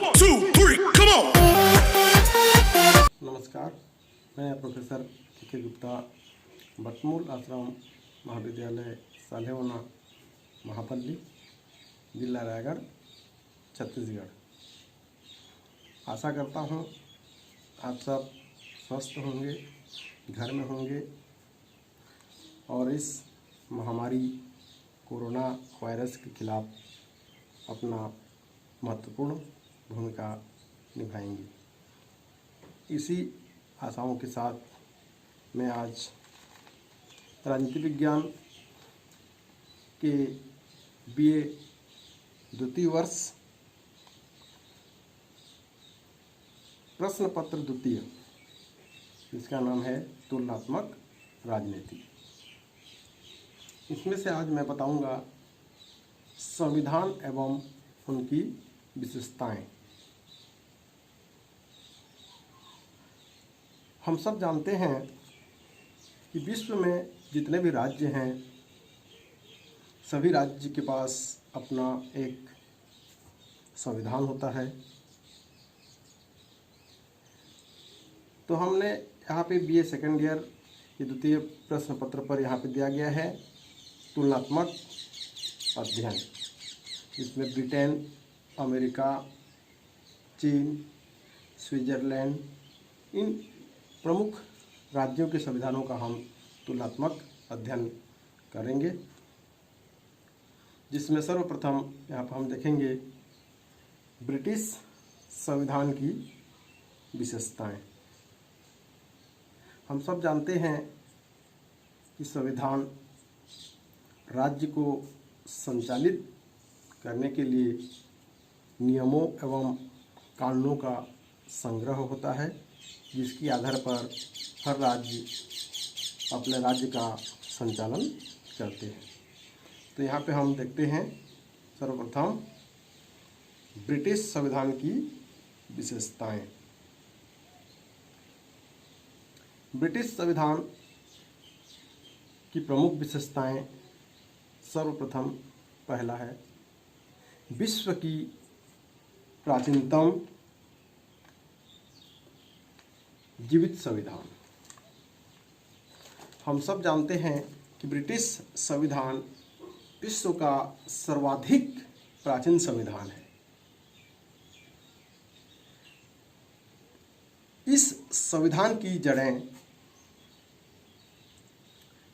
1, 2, 3, come on! नमस्कार, मैं professor के गुप्ता बटमूल आश्रम महाविद्यालय सालेवना महापल्ली जिला रायगढ़ छत्तीसगढ़। आशा करता हूँ आप सब स्वस्थ होंगे, घर में होंगे और इस महामारी कोरोना वायरस के खिलाफ अपना महत्वपूर्ण भूमिका निभाएंगे। इसी आशाओं के साथ मैं आज राजनीति विज्ञान के बीए द्वितीय वर्ष प्रश्न पत्र द्वितीय, इसका नाम है तुलनात्मक राजनीति। इसमें से आज मैं बताऊंगा संविधान एवं उनकी विशेषताएं। हम सब जानते हैं कि विश्व में जितने भी राज्य हैं, सभी राज्य के पास अपना एक संविधान होता है। तो हमने यहाँ पे बीए सेकेंड ईयर के द्वितीय प्रश्न पत्र पर यहाँ पे दिया गया है तुलनात्मक अध्ययन। इसमें ब्रिटेन, अमेरिका, चीन, स्विट्जरलैंड, इन प्रमुख राज्यों के संविधानों का हम तुलनात्मक अध्ययन करेंगे, जिसमें सर्वप्रथम यहाँ पर हम देखेंगे ब्रिटिश संविधान की विशेषताएं। हम सब जानते हैं कि संविधान राज्य को संचालित करने के लिए नियमों एवं कानूनों का संग्रह होता है, जिसके आधार पर हर राज्य अपने राज्य का संचालन करते हैं। तो यहाँ पे हम देखते हैं सर्वप्रथम ब्रिटिश संविधान की विशेषताएं। ब्रिटिश संविधान की प्रमुख विशेषताएं, सर्वप्रथम पहला है विश्व की प्राचीनतम जीवित संविधान। हम सब जानते हैं कि ब्रिटिश संविधान विश्व का सर्वाधिक प्राचीन संविधान है। इस संविधान की जड़ें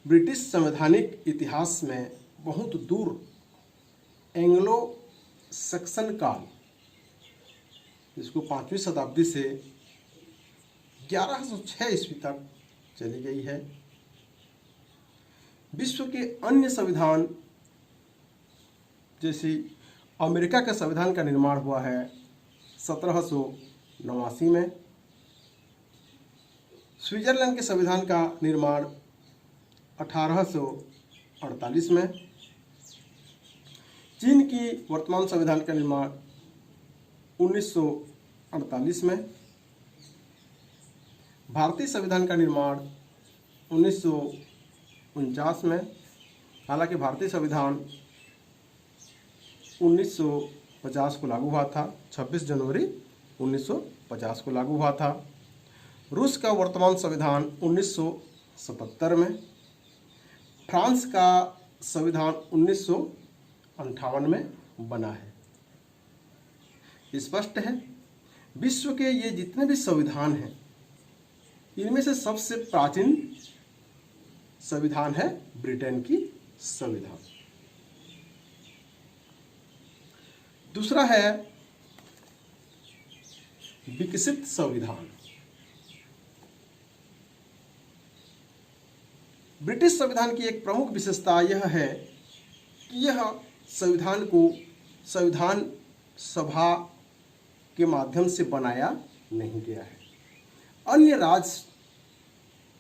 ब्रिटिश संवैधानिक इतिहास में बहुत दूर एंग्लो सैक्सन काल, जिसको 5वीं शताब्दी से 1106 ईस्वी तक चली गई है। विश्व के अन्य संविधान जैसे अमेरिका के संविधान का निर्माण हुआ है 1789 में, स्विट्जरलैंड के संविधान का निर्माण 1848 में, चीन की वर्तमान संविधान का निर्माण 1948 में, भारतीय संविधान का निर्माण 1949 में। हालांकि भारतीय संविधान 1950 को लागू हुआ था, 26 जनवरी 1950 को लागू हुआ था। रूस का वर्तमान संविधान 1977 में, फ्रांस का संविधान 1958 में बना है। स्पष्ट है, विश्व के ये जितने भी संविधान हैं, इनमें से सबसे प्राचीन संविधान है ब्रिटेन की संविधान। दूसरा है विकसित संविधान। ब्रिटिश संविधान की एक प्रमुख विशेषता यह है कि यह संविधान को संविधान सभा के माध्यम से बनाया नहीं गया है। अन्य राज्य,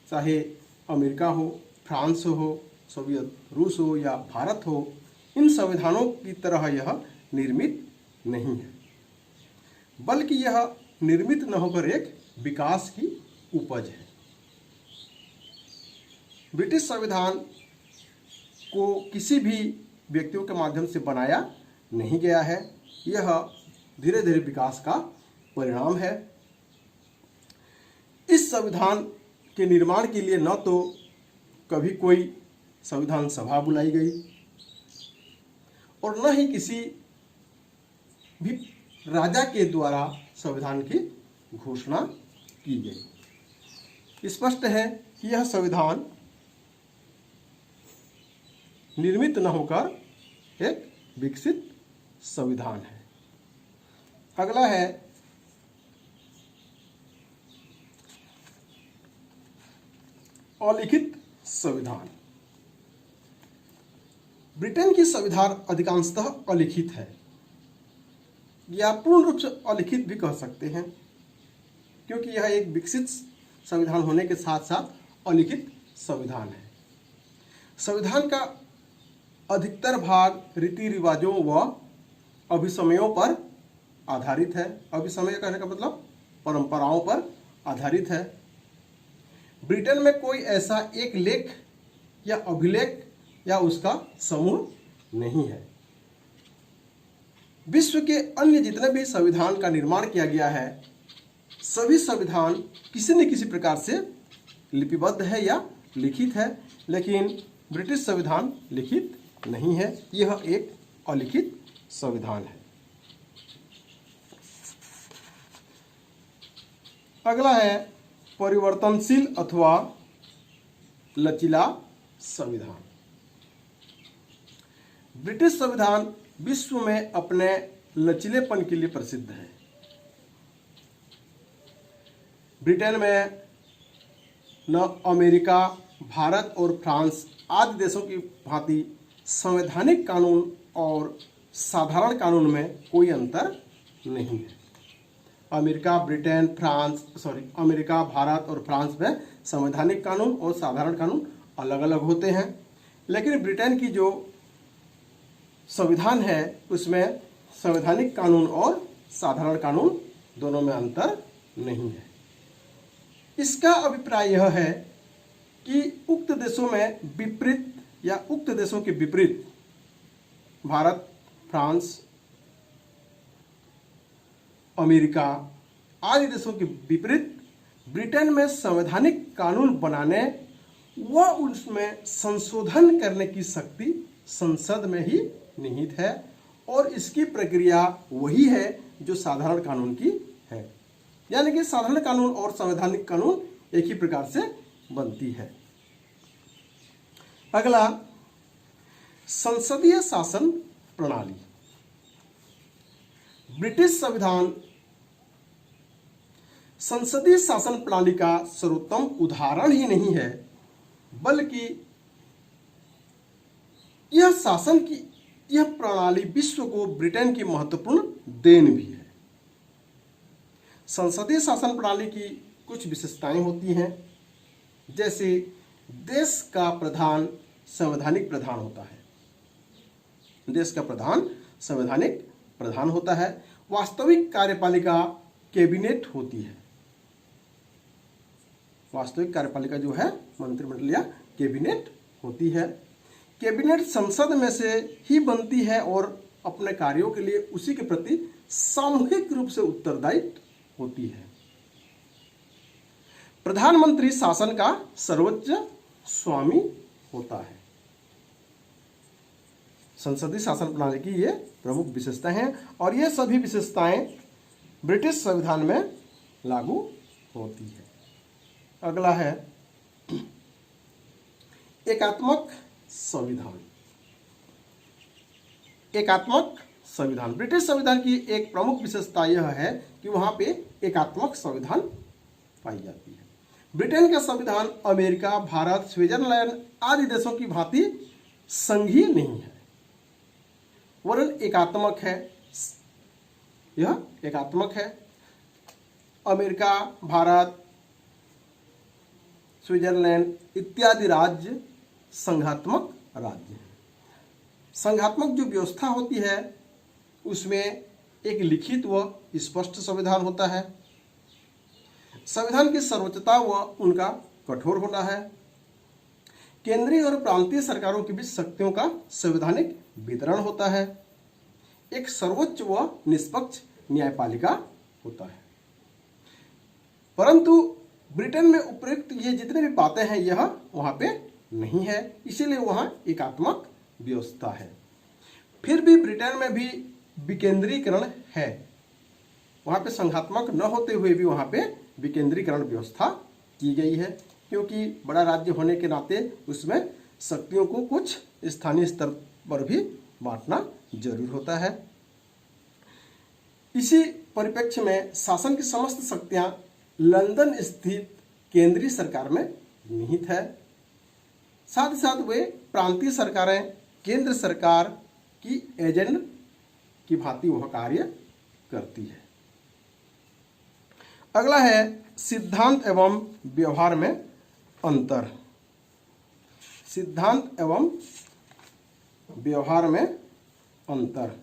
चाहे अमेरिका हो, फ्रांस हो, सोवियत रूस हो या भारत हो, इन संविधानों की तरह यह निर्मित नहीं है, बल्कि यह निर्मित न होकर एक विकास की उपज है। ब्रिटिश संविधान को किसी भी व्यक्तियों के माध्यम से बनाया नहीं गया है। यह धीरे धीरे विकास का परिणाम है। इस संविधान के निर्माण के लिए न तो कभी कोई संविधान सभा बुलाई गई और न ही किसी भी राजा के द्वारा संविधान की घोषणा की गई। स्पष्ट है कि यह संविधान निर्मित न होकर एक विकसित संविधान है। अगला है अलिखित संविधान। ब्रिटेन की संविधान अधिकांशतः अलिखित है या पूर्ण रूप से अलिखित भी कह सकते हैं, क्योंकि यह एक विकसित संविधान होने के साथ साथ अलिखित संविधान है। संविधान का अधिकतर भाग रीति रिवाजों व अभिसमयों पर आधारित है। अभिसमय कहने का मतलब परंपराओं पर आधारित है। ब्रिटेन में कोई ऐसा एक लेख या अभिलेख या उसका समूह नहीं है। विश्व के अन्य जितने भी संविधान का निर्माण किया गया है, सभी संविधान किसी न किसी प्रकार से लिपिबद्ध है या लिखित है, लेकिन ब्रिटिश संविधान लिखित नहीं है। यह एक अलिखित संविधान है। अगला है परिवर्तनशील अथवा लचीला संविधान। ब्रिटिश संविधान विश्व में अपने लचीलेपन के लिए प्रसिद्ध है। ब्रिटेन में न अमेरिका, भारत और फ्रांस आदि देशों की भांति संवैधानिक कानून और साधारण कानून में कोई अंतर नहीं है। अमेरिका, भारत और फ्रांस में संवैधानिक कानून और साधारण कानून अलग अलग होते हैं, लेकिन ब्रिटेन की जो संविधान है उसमें संवैधानिक कानून और साधारण कानून दोनों में अंतर नहीं है। इसका अभिप्राय यह है कि उक्त देशों में विपरीत या उक्त देशों के विपरीत भारत, फ्रांस, अमेरिका आदि देशों के विपरीत ब्रिटेन में संवैधानिक कानून बनाने व उसमें संशोधन करने की शक्ति संसद में ही निहित है और इसकी प्रक्रिया वही है जो साधारण कानून की है। यानी कि साधारण कानून और संवैधानिक कानून एक ही प्रकार से बनती है। अगला संसदीय शासन प्रणाली। ब्रिटिश संविधान संसदीय शासन प्रणाली का सर्वोत्तम उदाहरण ही नहीं है, बल्कि यह प्रणाली विश्व को ब्रिटेन की महत्वपूर्ण देन भी है। संसदीय शासन प्रणाली की कुछ विशेषताएं होती हैं, जैसे देश का प्रधान संवैधानिक प्रधान होता है। देश का प्रधान संवैधानिक प्रधान होता है। वास्तविक कार्यपालिका कैबिनेट होती है। वास्तविक कार्यपालिका जो है मंत्रिमंडल या कैबिनेट होती है। कैबिनेट संसद में से ही बनती है और अपने कार्यों के लिए उसी के प्रति सामूहिक रूप से उत्तरदायी होती है। प्रधानमंत्री शासन का सर्वोच्च स्वामी होता है। संसदीय शासन प्रणाली की ये प्रमुख विशेषताएं हैं और ये सभी विशेषताएं ब्रिटिश संविधान में लागू होती है। अगला है एकात्मक संविधान। एकात्मक संविधान ब्रिटिश संविधान की एक प्रमुख विशेषता यह है कि वहां पे एकात्मक संविधान पाई जाती है। ब्रिटेन का संविधान अमेरिका, भारत, स्विट्जरलैंड आदि देशों की भांति संघीय नहीं है, वरन एकात्मक है। यह एकात्मक है। अमेरिका, भारत, स्विट्जरलैंड इत्यादि राज्य संघात्मक राज्य हैं। संघात्मक जो व्यवस्था होती है उसमें एक लिखित व स्पष्ट संविधान होता है। संविधान की सर्वोच्चता व उनका कठोर होना है। केंद्रीय और प्रांतीय सरकारों के बीच शक्तियों का संवैधानिक वितरण होता है। एक सर्वोच्च व निष्पक्ष न्यायपालिका होता है। परंतु ब्रिटेन में उपयुक्त ये जितने भी बातें हैं यह वहाँ पे नहीं है, इसीलिए वहाँ एकात्मक व्यवस्था है। फिर भी ब्रिटेन में भी विकेंद्रीकरण है, वहाँ पे संघात्मक न होते हुए भी वहाँ पे विकेंद्रीकरण व्यवस्था की गई है, क्योंकि बड़ा राज्य होने के नाते उसमें शक्तियों को कुछ स्थानीय स्तर पर भी बांटना जरूर होता है। इसी परिप्रेक्ष्य में शासन की समस्त शक्तियां लंदन स्थित केंद्रीय सरकार में निहित है। साथ ही साथ वे प्रांतीय सरकारें केंद्र सरकार की एजेंट की भांति वह कार्य करती है। अगला है सिद्धांत एवं व्यवहार में अंतर। सिद्धांत एवं व्यवहार में अंतर।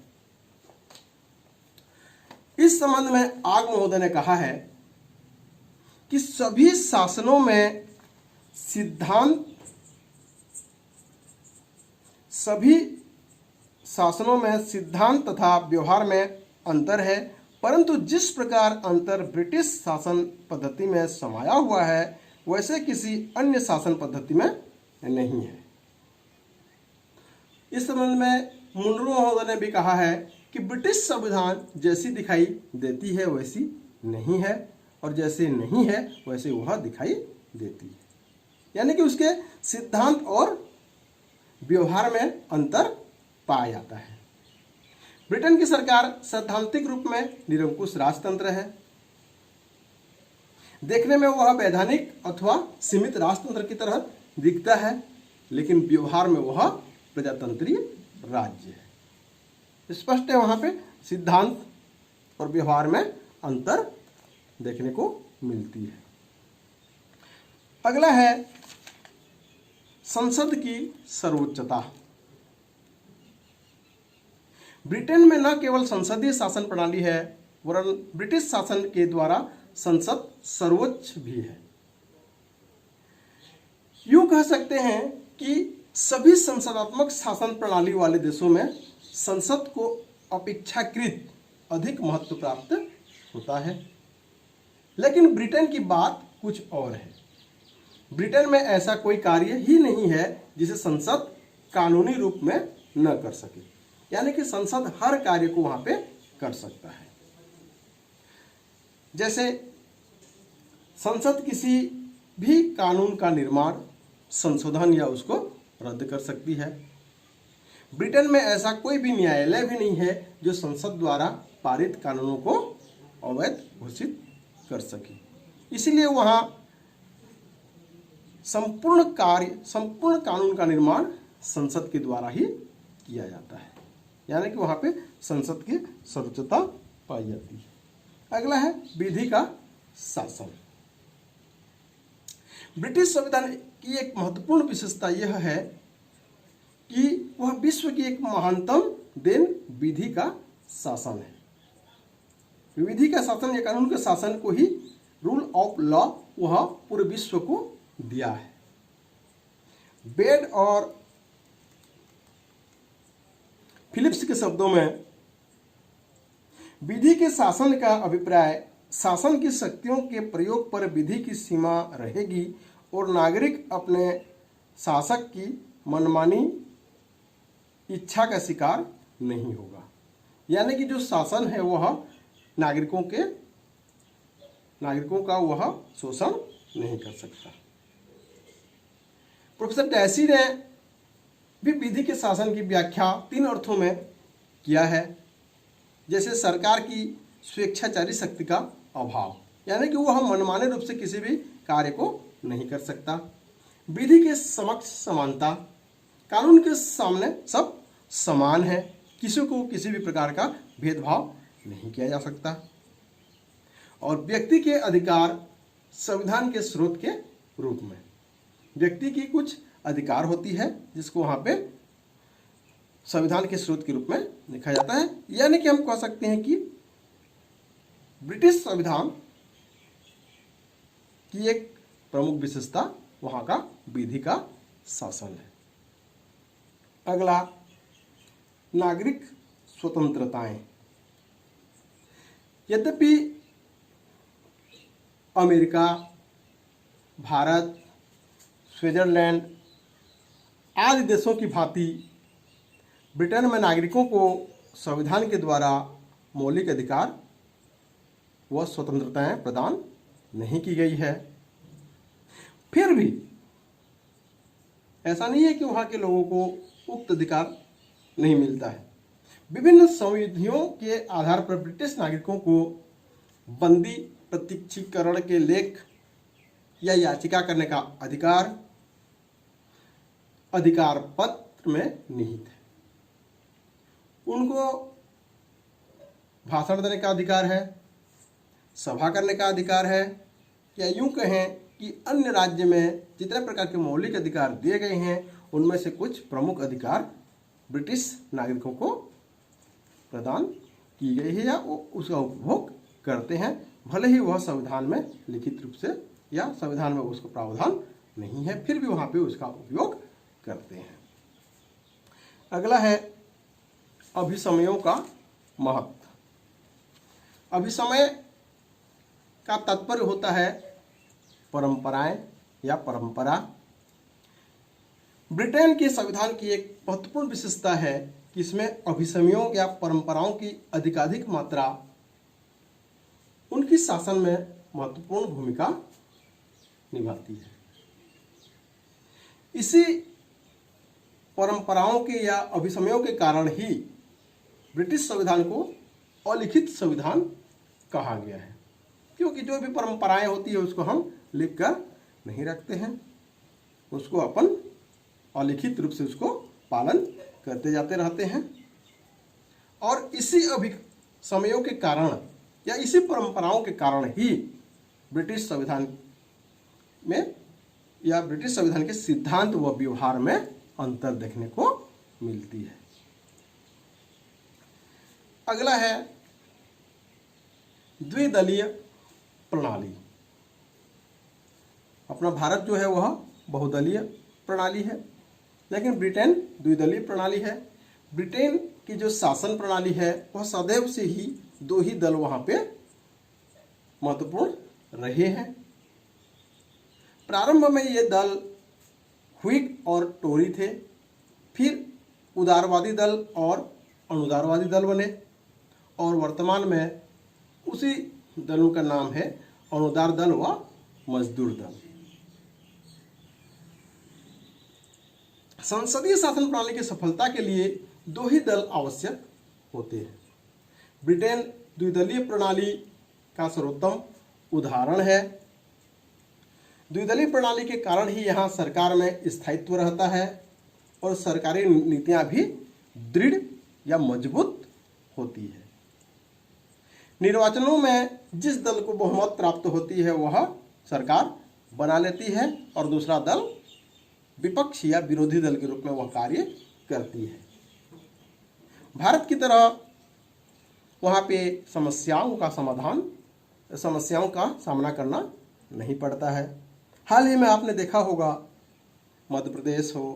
इस संबंध में आग महोदय ने कहा है कि सभी शासनों में सिद्धांत तथा व्यवहार में अंतर है, परंतु जिस प्रकार अंतर ब्रिटिश शासन पद्धति में समाया हुआ है वैसे किसी अन्य शासन पद्धति में नहीं है। इस संबंध में मुनरो महोदय ने भी कहा है कि ब्रिटिश संविधान जैसी दिखाई देती है वैसी नहीं है, और जैसे नहीं है वैसे वह दिखाई देती है, यानी कि उसके सिद्धांत और व्यवहार में अंतर पाया जाता है। ब्रिटेन की सरकार सैद्धांतिक रूप में निरंकुश राजतंत्र है, देखने में वह वैधानिक अथवा सीमित राजतंत्र की तरह दिखता है, लेकिन व्यवहार में वह प्रजातंत्रीय राज्य है। स्पष्ट है वहां पे सिद्धांत और व्यवहार में अंतर देखने को मिलती है। अगला है संसद की सर्वोच्चता। ब्रिटेन में न केवल संसदीय शासन प्रणाली है वरन ब्रिटिश शासन के द्वारा संसद सर्वोच्च भी है। यूं कह सकते हैं कि सभी संसदात्मक शासन प्रणाली वाले देशों में संसद को अपेक्षाकृत अधिक महत्व प्राप्त होता है, लेकिन ब्रिटेन की बात कुछ और है। ब्रिटेन में ऐसा कोई कार्य ही नहीं है जिसे संसद कानूनी रूप में न कर सके, यानी कि संसद हर कार्य को वहां पे कर सकता है। जैसे संसद किसी भी कानून का निर्माण, संशोधन या उसको रद्द कर सकती है। ब्रिटेन में ऐसा कोई भी न्यायालय भी नहीं है जो संसद द्वारा पारित कानूनों को अवैध घोषित कर सके। इसीलिए वहां संपूर्ण कानून का निर्माण संसद के द्वारा ही किया जाता है, यानी कि वहां पे संसद की सर्वोच्चता पाई जाती है। अगला है विधि का शासन। ब्रिटिश संविधान की एक महत्वपूर्ण विशेषता यह है कि वह विश्व की एक महानतम देन विधि का शासन है। विधि का शासन या कानून के शासन को ही रूल ऑफ लॉ वह पूरे विश्व को दिया है। बेड और फिलिप्स के शब्दों में विधि के शासन का अभिप्राय शासन की शक्तियों के प्रयोग पर विधि की सीमा रहेगी और नागरिक अपने शासक की मनमानी इच्छा का शिकार नहीं होगा, यानी कि जो शासन है वह नागरिकों का वह शोषण नहीं कर सकता। प्रोफेसर डैसी ने भी विधि के शासन की व्याख्या 3 अर्थों में किया है। जैसे सरकार की स्वेच्छाचारी शक्ति का अभाव, यानी कि वह मनमाने रूप से किसी भी कार्य को नहीं कर सकता। विधि के समक्ष समानता, कानून के सामने सब समान है, किसी को किसी भी प्रकार का भेदभाव नहीं किया जा सकता। और व्यक्ति के अधिकार संविधान के स्रोत के रूप में व्यक्ति की कुछ अधिकार होती है जिसको वहां पे संविधान के स्रोत के रूप में लिखा जाता है, यानी कि हम कह सकते हैं कि ब्रिटिश संविधान की एक प्रमुख विशेषता वहां का विधि का शासन है। अगला नागरिक स्वतंत्रताएं। यद्यपि अमेरिका, भारत, स्विट्जरलैंड आदि देशों की भांति ब्रिटेन में नागरिकों को संविधान के द्वारा मौलिक अधिकार व स्वतंत्रताएं प्रदान नहीं की गई है, फिर भी ऐसा नहीं है कि वहाँ के लोगों को उक्त अधिकार नहीं मिलता है। विभिन्न संविधियों के आधार पर ब्रिटिश नागरिकों को बंदी प्रत्यक्षीकरण के लेख या याचिका करने का अधिकार पत्र में निहित है। उनको भाषण देने का अधिकार है, सभा करने का अधिकार है, या यूं कहें कि अन्य राज्य में जितने प्रकार के मौलिक अधिकार दिए गए हैं उनमें से कुछ प्रमुख अधिकार ब्रिटिश नागरिकों को प्रदान की गई है या वो उसका उपभोग करते हैं, भले ही वह संविधान में लिखित रूप से या संविधान में उसका प्रावधान नहीं है, फिर भी वहाँ पे उसका उपयोग करते हैं। अगला है अभिसमयों का महत्व। अभिसमय का तात्पर्य होता है परंपराएं या परंपरा। ब्रिटेन के संविधान की एक महत्वपूर्ण विशेषता है कि इसमें अभिसमयों या परंपराओं की अधिकाधिक मात्रा उनकी शासन में महत्वपूर्ण भूमिका निभाती है। इसी परंपराओं के या अभिसमयों के कारण ही ब्रिटिश संविधान को अलिखित संविधान कहा गया है, क्योंकि जो भी परंपराएं होती है उसको हम लिख कर नहीं रखते हैं, उसको अपन अलिखित रूप से उसको पालन करते जाते रहते हैं। और इसी अभिसमयों के कारण या इसी परंपराओं के कारण ही ब्रिटिश संविधान में या ब्रिटिश संविधान के सिद्धांत व व्यवहार में अंतर देखने को मिलती है। अगला है द्विदलीय प्रणाली। अपना भारत जो है वह बहुदलीय प्रणाली है, लेकिन ब्रिटेन द्विदलीय प्रणाली है। ब्रिटेन की जो शासन प्रणाली है वह सदैव से ही दो ही दल वहां पे महत्वपूर्ण रहे हैं। प्रारंभ में ये दल व्हिग और टोरी थे, फिर उदारवादी दल और अनुदारवादी दल बने, और वर्तमान में उसी दलों का नाम है अनुदार दल व मजदूर दल। संसदीय शासन प्रणाली की सफलता के लिए दो ही दल आवश्यक होते हैं। ब्रिटेन द्विदलीय प्रणाली का सर्वोत्तम उदाहरण है। द्विदलीय प्रणाली के कारण ही यहाँ सरकार में स्थायित्व रहता है और सरकारी नीतियाँ भी दृढ़ या मजबूत होती है। निर्वाचनों में जिस दल को बहुमत प्राप्त होती है वह सरकार बना लेती है और दूसरा दल विपक्ष या विरोधी दल के रूप में वह कार्य करती है। भारत की तरह वहाँ पे समस्याओं का सामना करना नहीं पड़ता है। हाल ही में आपने देखा होगा मध्य प्रदेश हो,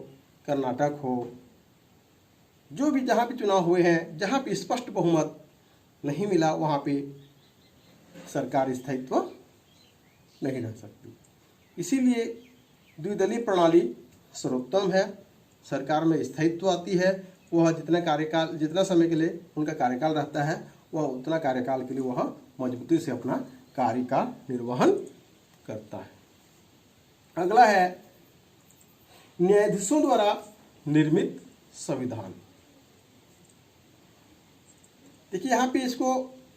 कर्नाटक हो, जो भी जहाँ पे चुनाव हुए हैं, जहाँ पे स्पष्ट बहुमत नहीं मिला वहाँ पे सरकार स्थायित्व नहीं रह सकती। इसीलिए द्विदलीय प्रणाली सर्वोत्तम है। सरकार में स्थायित्व आती है, वह जितना समय के लिए उनका कार्यकाल रहता है वह उतना कार्यकाल के लिए वह मजबूती से अपना कार्य का निर्वहन करता है। अगला है न्यायाधीशों द्वारा निर्मित संविधान। देखिए यहाँ पे इसको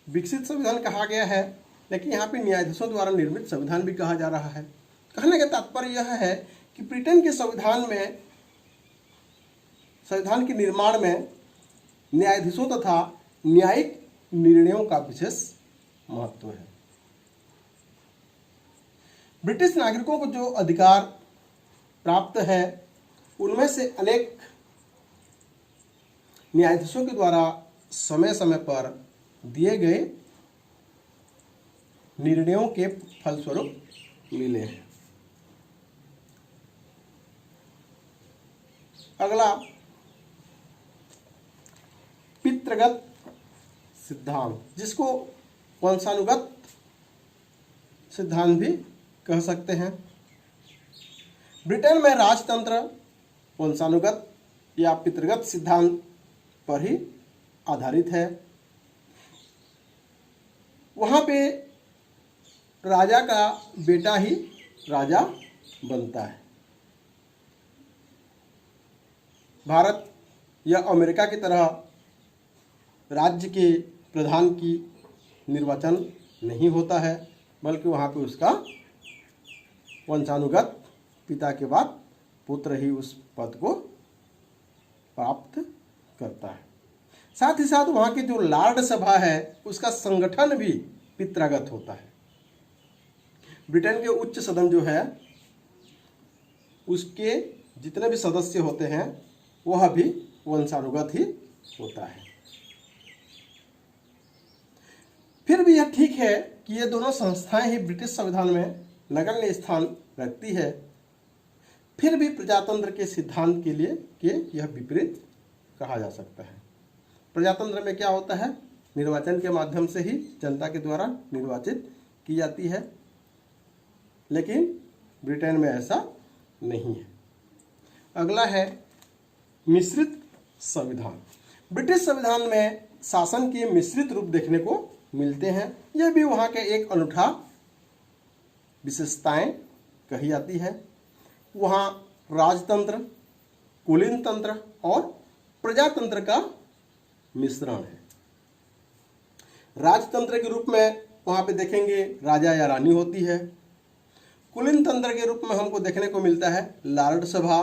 विकसित संविधान कहा गया है, लेकिन यहाँ पे न्यायाधीशों द्वारा निर्मित संविधान भी कहा जा रहा है। कहने का तात्पर्य यह है कि ब्रिटेन के संविधान के निर्माण में न्यायाधीशों तथा न्यायिक निर्णयों का विशेष महत्व है। ब्रिटिश नागरिकों को जो अधिकार प्राप्त है उनमें से अनेक न्यायाधीशों के द्वारा समय समय पर दिए गए निर्णयों के फलस्वरूप मिले हैं। अगला पितृगत सिद्धांत, जिसको वंशानुगत सिद्धांत भी कह सकते हैं। ब्रिटेन में राजतंत्र वंशानुगत या पितृगत सिद्धांत पर ही आधारित है। वहाँ पे राजा का बेटा ही राजा बनता है। भारत या अमेरिका की तरह राज्य के प्रधान की निर्वाचन नहीं होता है, बल्कि वहाँ पे उसका वंशानुगत पिता के बाद पुत्र ही उस पद को प्राप्त करता है। साथ ही साथ वहाँ की जो लॉर्ड सभा है उसका संगठन भी पितृगत होता है। ब्रिटेन के उच्च सदन जो है उसके जितने भी सदस्य होते हैं वह भी वंशानुगत ही होता है। फिर भी यह ठीक है कि ये दोनों संस्थाएं ही ब्रिटिश संविधान में नगण्य स्थान रखती है। फिर भी प्रजातंत्र के सिद्धांत के लिए कि यह विपरीत कहा जा सकता है। प्रजातंत्र में क्या होता है, निर्वाचन के माध्यम से ही जनता के द्वारा निर्वाचित की जाती है, लेकिन ब्रिटेन में ऐसा नहीं है। अगला है मिश्रित संविधान। ब्रिटिश संविधान में शासन के मिश्रित रूप देखने को मिलते हैं। यह भी वहाँ के एक अनूठा विशेषताएं कही जाती है। वहाँ राजतंत्र, कुलीन तंत्र और प्रजातंत्र का मिश्रण है। राजतंत्र के रूप में वहाँ पे देखेंगे राजा या रानी होती है। कुलीन तंत्र के रूप में हमको देखने को मिलता है लॉर्ड सभा,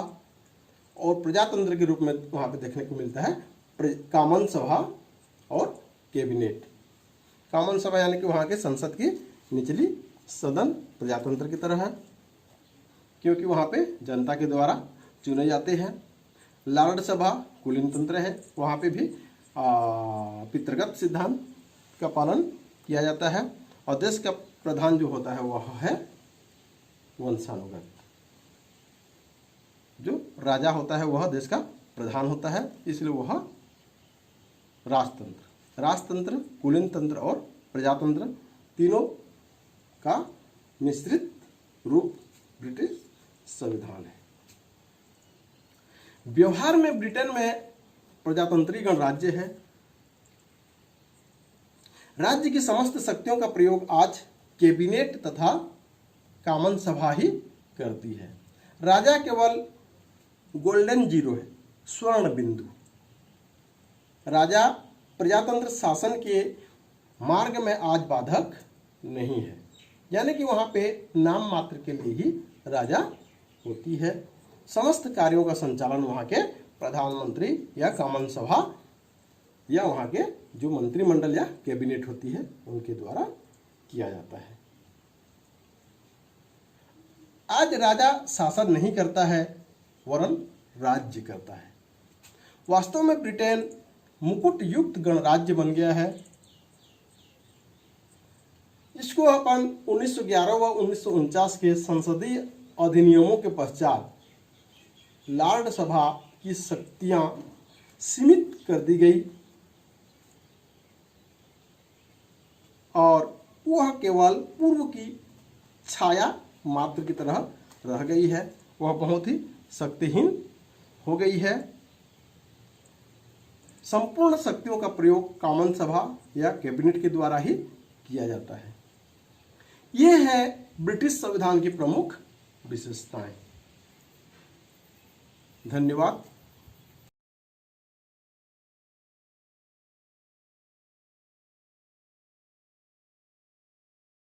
और प्रजातंत्र के रूप में वहाँ पे देखने को मिलता है कॉमन सभा और कैबिनेट। कॉमन सभा यानी कि वहाँ के संसद की निचली सदन प्रजातंत्र की तरह है, क्योंकि वहाँ पे जनता के द्वारा चुने जाते हैं। लॉर्ड सभा कुलीन तंत्र है, वहाँ पे भी पितृगत सिद्धांत का पालन किया जाता है, और देश का प्रधान जो होता है वह है वंशानुगत। जो राजा होता है वह देश का प्रधान होता है, इसलिए वह राजतंत्र, कुलीन तंत्र और प्रजातंत्र तीनों का मिश्रित रूप ब्रिटिश संविधान है। व्यवहार में ब्रिटेन में प्रजातंत्री गणराज्य है। राज्य की समस्त शक्तियों का प्रयोग आज कैबिनेट तथा कॉमन सभा ही करती है। राजा केवल गोल्डन जीरो है, स्वर्ण बिंदु। राजा प्रजातंत्र शासन के मार्ग में आज बाधक नहीं है, यानी कि वहाँ पे नाम मात्र के लिए ही राजा होती है। समस्त कार्यों का संचालन वहाँ के प्रधानमंत्री या कॉमन सभा या वहाँ के जो मंत्रिमंडल या कैबिनेट होती है उनके द्वारा किया जाता है। आज राजा शासन नहीं करता है, वरन राज्य करता है। वास्तव में ब्रिटेन मुकुट युक्त गणराज्य बन गया है। इसको अपन 1911 व 1949 के संसदीय अधिनियमों के पश्चात लॉर्ड सभा की शक्तियां सीमित कर दी गई और वह केवल पूर्व की छाया मात्र की तरह रह गई है। वह बहुत ही शक्तिहीन हो गई है। संपूर्ण शक्तियों का प्रयोग कॉमन सभा या कैबिनेट के द्वारा ही किया जाता है। यह है ब्रिटिश संविधान की प्रमुख विशेषताएं। धन्यवाद।